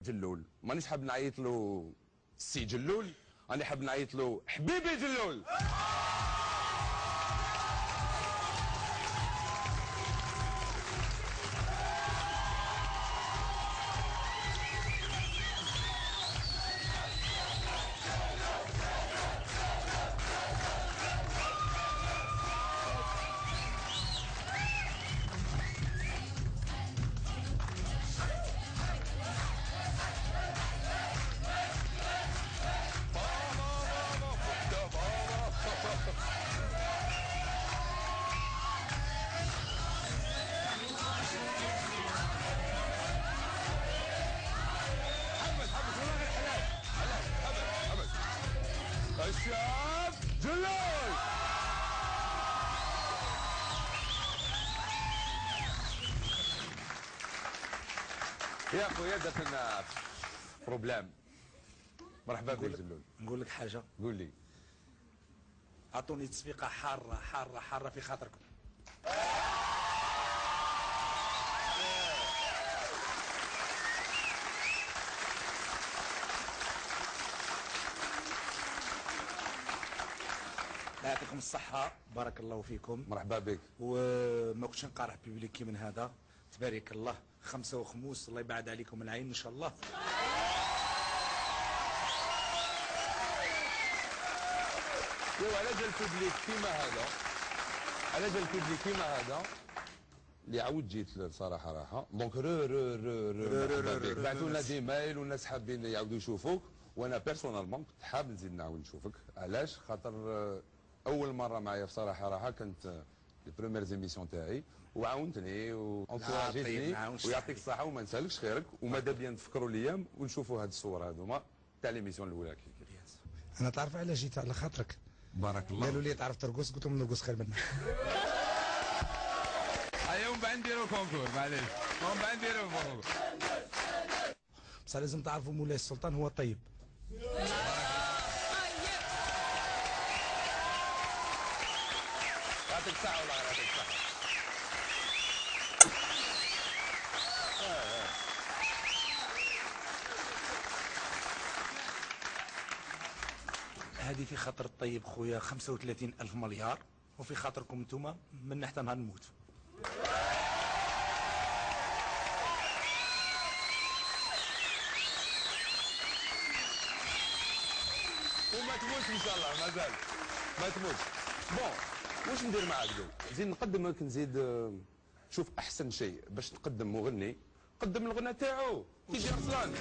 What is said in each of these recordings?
جلول، مانيش حاب نعيط له سي جلول، راني حاب نعيط له حبيبي جلول. الشاب جلول. يا خويا درت لنا بروبلام. مرحبا بك جلول. نقول لك حاجه، قول لي. اعطوني تصفيقه حاره حاره حاره في خاطركم. الله يعطيكم الصحة، بارك الله فيكم. مرحبا بك. وما كنتش نقارح بيبليكي من هذا، تبارك الله، خمسة وخموس، الله يبعد عليكم العين إن شاء الله. ايوا على جال البوبليك كيما هذا، على جال البوبليك كيما هذا اللي عاود جيت صراحة راحة، دونك مرحبا بك. بعثوا لنا دي مايل والناس حابين يعاودوا يشوفوك، وانا بيرسونالمون كنت حاب نزيد نعاود نشوفك، علاش؟ خاطر اول مره معايا بصراحه راحه كانت لي بروميير زيميسيون تاعي، وعاونتني وانكوراجيتني ويعطيك الصحه وما نسالكش خيرك، وماذا بيا نتفكروا الايام ونشوفوا هاد الصور هذوما تاع ليميسيون الاولى. انا تعرف على جيت على خاطرك، بارك الله. قالوا لي تعرف ترقص، قلت لهم نرقص خير منك. هيا ومن بعد نديروا كونكور، معليش ومن بعد نديروا كونكور. بصح لازم تعرفوا مولاي السلطان هو طيب. يعطيك الصحة والله يعطيك الصحة. هذه في خاطر الطيب خويا 35,000 مليار، وفي خاطركم انتوما من حتى نهار نموت. وما تموتش ان شاء الله، مازال ما تموتش. بون واش ندير معاك دو؟ نزيد نقدم لك، نزيد شوف احسن شيء باش تقدم مغني، قدم الغنى تاعو تيجي رسلان.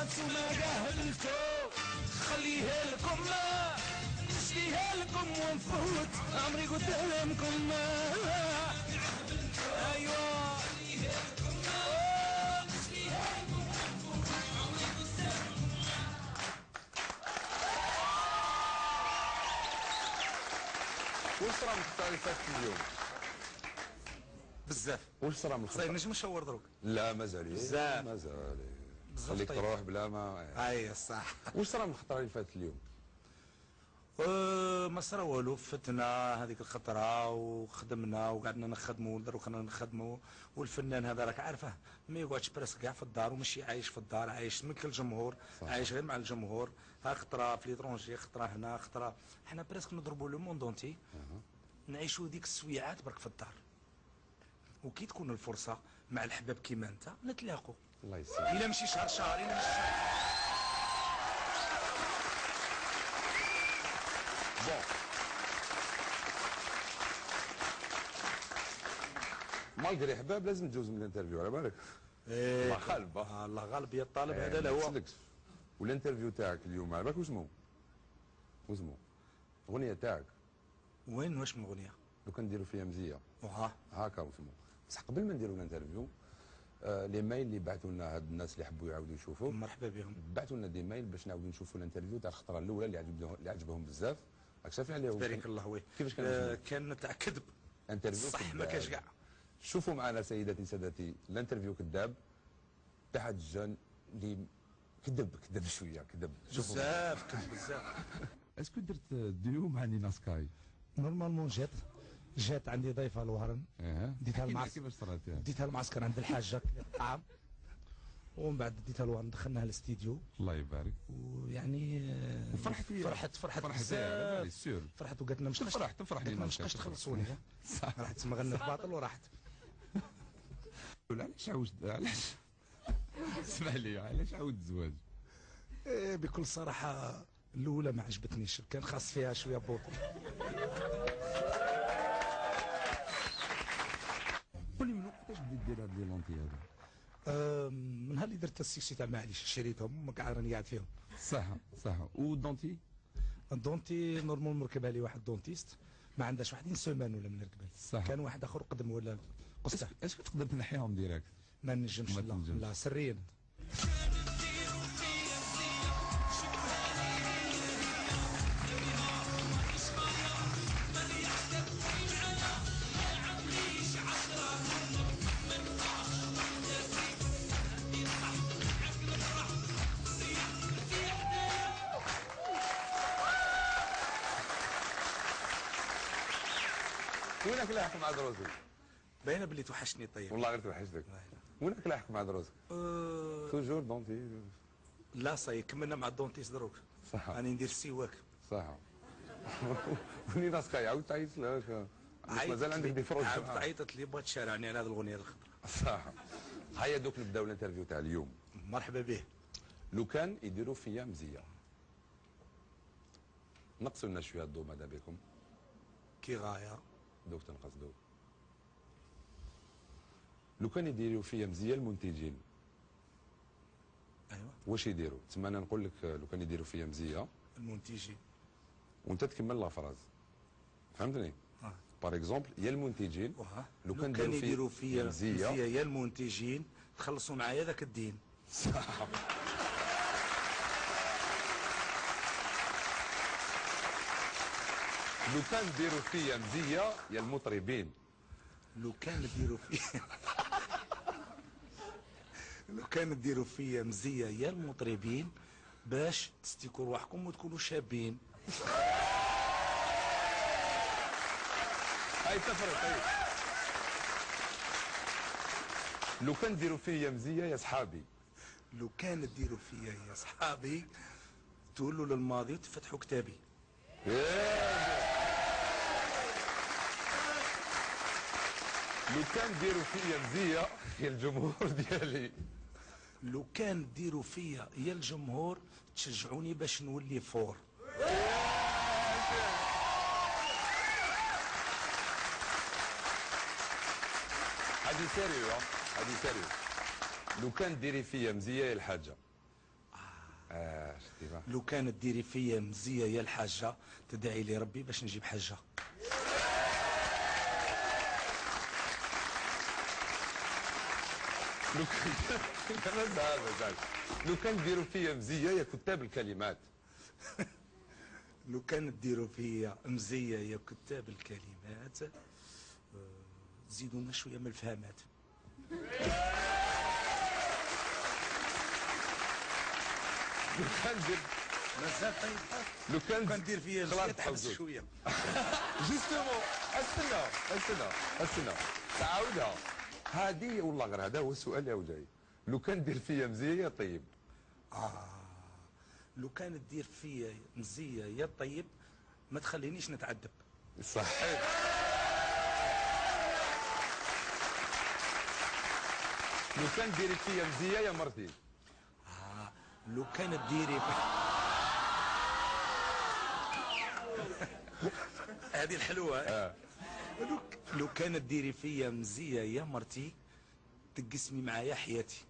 انتوما قهلتو خليها لكم، نشريها لكم ونفوت عمري قدامكم. ايوا واش صرا من الخطره اللي فاتت اليوم؟ بزاف. واش صرا من الخطره؟ صاير نجم نشور دروك. لا مازال بزاف. مازال بزاف. خليك تروح بلا ما. اي صح. واش صرا من الخطره اللي فاتت اليوم؟ ما صرا والو، فتنا هذيك الخطره وخدمنا وقعدنا نخدموا ودروكنا نخدموا، والفنان هذا راك عارفه ما يقعدش براسك كاع في الدار، وماشي عايش في الدار، عايش مثل الجمهور، عايش غير مع الجمهور. ها خطره في ليترونجي، خطره هنا، خطره حنا براسك نضربوا لو موند اونتي، نعيشوا ديك السويعات برك في الدار. وكي تكون الفرصه مع الحباب كيما انت نتلاقوا. الله يسلمك. الا مشي شهر شهر، الا مشي شهر. بون مالغري حباب لازم تجوز من الانترفيو على بالك. الله غالب. الله غالب يا الطالب هذا لا هو. والانترفيو تاعك اليوم على بالك واسمو الاغنيه تاعك وين واش من اغنيه؟ لو كان نديرو فيها مزيه هاكا واسمو. بصح قبل ما نديرو الانترفيو لي مايل اللي بعثوا لنا هاد الناس اللي حبوا يعاودوا يشوفوا مرحبا بهم، بعثوا لنا دي مايل باش نعاودوا نشوفوا الانترفيو تاع الخطره الاولى اللي عجبهم بزاف. راك شافي عليهم؟ بارك الله ويه. كيفاش كان؟ كان تاع كذب انترفيو صح ما كاش كاع. شوفوا معنا سيداتي سادتي الانترفيو كذاب تاع الجن اللي كذب شويه كذب بزاف كذب بزاف. اسكو درت ديو مع نينا سكاي؟ نورمالمون جات عندي ضيفه الوهرن ديتها المعسكر. كيفاش صرات؟ ديتها المعسكر عند الحاجه الطعام ومن بعد ديتها الوهرن دخلناها الاستديو. الله يبارك. ويعني فرحت بزاف. فرحت وقالت لنا مش تفرح لي مش تخلصوني. راحت تما غنت باطل وراحت. علاش اسمح لي علاش عاود الزواج؟ بكل صراحه الاولى ما عجبتنيش، كان خاص فيها شويه بوطي. قول لي من وقتاش بديت دير هاد لي لونتي هذا؟ من نهار اللي درت السيكسي تاع معليش شريتهم كاع راني قاعد فيهم. صح ودونتي؟ الدونتي نورمال مركبها لي واحد دونتيست ما عندهاش واحد سيمان ولا من ركبها. صح. كان واحد اخر قدم ولا قصه. اسكو تقدر تنحيهم ديريكت؟ ما نجمش لا سريا. وينك لاحق مع دروزي؟ باينه باللي توحشني. طيب والله غير توحشتك. وينك لاحق مع دروزي؟ توجور دونتي؟ لا صاي كملنا مع الدونتيست دروك. صح. راني ندير السواك. صح. وني سكاي عاود تعيط لك؟ مازال عندك دي فروج؟ عيطت لي بغات تشارعني على هذه الاغنيه الخضراء. صح. هيا دوك نبداو الانترفيو تاع اليوم. مرحبا به. لو كان يديروا فيا مزيه نقصوا لنا شويه الضوء ماذا بكم؟ كي غايه دوك تنقصدو. لو كان يديروا فيا مزيه المنتجين ايوا واش يديروا؟ تسمى انا نقول لك لو كان يديروا فيا مزيه المنتجين وانت تكمل لا فراز. فهمتني؟ بار اكزومبل يا المنتجين لو كان يديروا فيا مزيه يا المنتجين تخلصوا معايا ذاك الدين. صح. لو كان ديروا فيا مزيه يا المطربين. لو كان ديروا فيا لو كان ديروا فيا مزيه يا المطربين باش تستيكوا روحكم وتكونوا شابين. هاي تفرق. هاي لو كان ديروا فيا مزيه يا صحابي. لو كان ديروا فيا يا صحابي تولوا للماضي وتفتحوا كتابي. لو كان ديروا فيا مزيه يا الجمهور ديالي. لو كان ديروا فيا يا الجمهور تشجعوني باش نولي فور. هذه سيريو هذه سيريو. لو كان ديري فيا مزيه يا الحاجه. شتي بقى. لو كانت ديري فيا مزيه يا الحاجه تدعي لي ربي باش نجيب حاجه. لو كان ديروا فيا مزيه يا كتاب الكلمات. لو كان ديروا فيا مزيه يا كتاب الكلمات زيدونا شويه من الفهامات. لو كان دير مازال طيب. لو كان دير فيا مزيه تحبس شويه. جوستومون استنى تعاودها. هذه والله غير هذا هو السؤال اللي هو جاي. لو كان دير فيا مزيه يا طيب. لو كانت دير فيا مزيه يا طيب ما تخلينيش نتعذب. صح. لو كان ديري فيا مزيه يا مرتي. لو كانت ديري هذه الحلوه. لو كانت ديري فيا مزيه يا مرتي تقسمي معايا حياتي.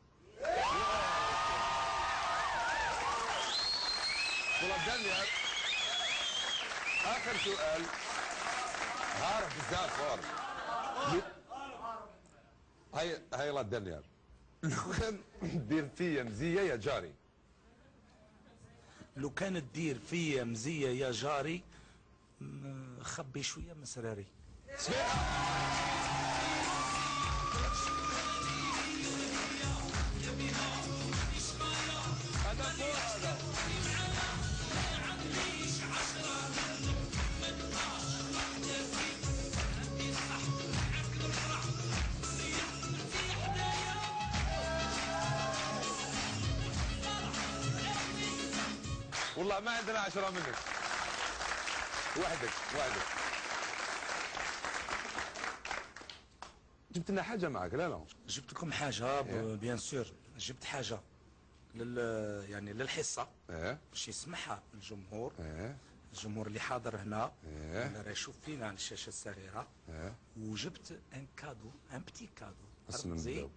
طلب دانيال اخر سؤال عارف بزاف فور. هاي لا دانيال لو كان دير فيا مزيه يا جاري. لو كانت دير فيا مزيه يا جاري خبي شويه من سراري. والله ما عندنا 10 منك. وحدك. جبت لنا حاجة معك؟ لا جبت لكم حاجة بيان سور. جبت حاجة يعني للحصة باش يسمعها الجمهور. الجمهور اللي حاضر هنا اللي راه يشوف فينا على الشاشة الصغيرة. وجبت ان كادو، ان بتي كادو رمزي.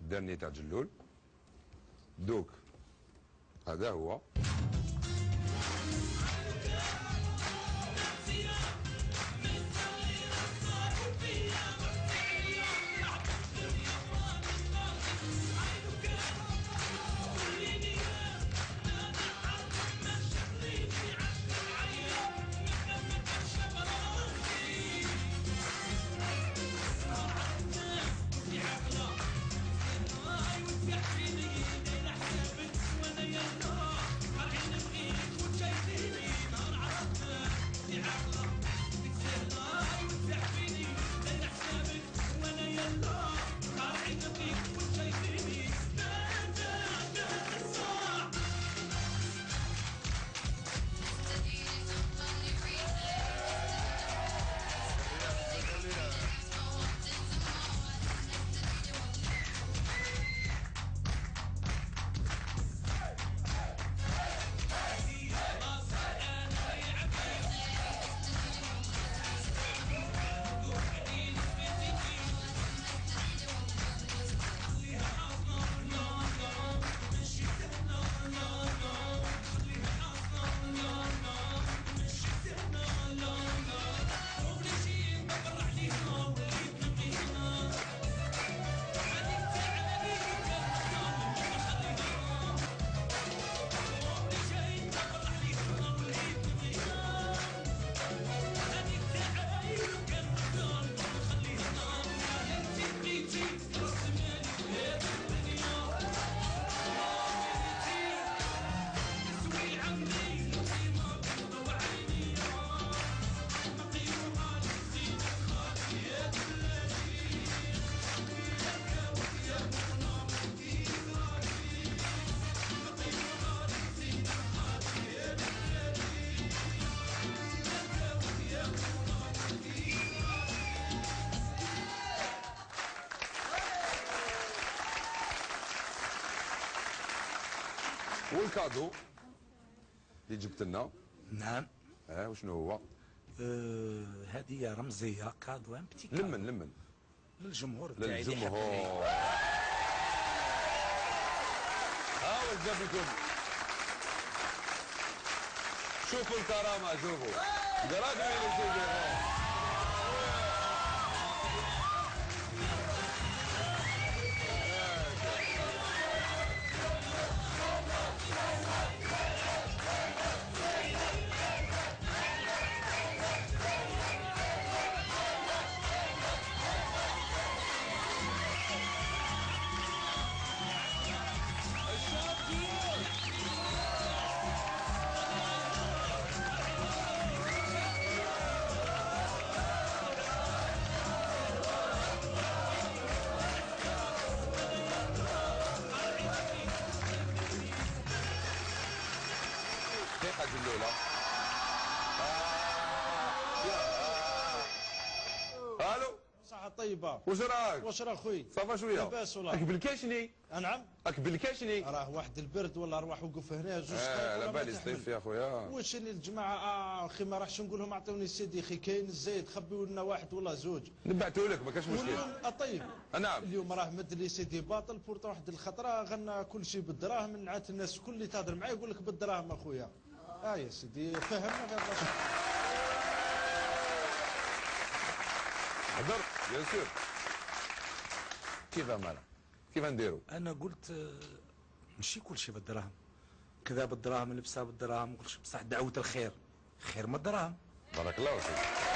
الدرني تاع جلول دوك هذا هو. والكادو اللي جبت لنا. نعم. وشنو هو؟ هدية رمزية، كادو ان بتي كادو. لمن للجمهور تاعي. للجمهور. هاول جاب لكم. شوفوا الكرامة، شوفوا قراكم اللي تجيبوا. طيبه. واش راك؟ واش راه خويا؟ صافا شويه لاباس والله. راك بالكاشني؟ نعم. راك بالكاشني؟ راه واحد البرد ولا روح وقف هنا جوج على بالي صيف يا خويا. واش اللي الجماعه اخي ما راحش نقول لهم عطيوني سيدي اخي كاين الزايد خبيو لنا واحد ولا زوج نبعثوا لك ما كاش مشكل. واليوم طيب. نعم. اليوم راه مد لي سيدي باطل بورتا واحد الخطره غنى كل شيء بالدراهم نعات الناس الكل اللي تهضر معايا يقول لك بالدراهم اخويا. يا سيدي فهمنا غير هضر بيان سور. كيف مالا كيف نديروا؟ انا قلت ماشي كل شيء بالدراهم، كذا بالدراهم، لبسها بالدراهم، كل شيء، بصح دعوة الخير خير من الدراهم. بارك الله فيك.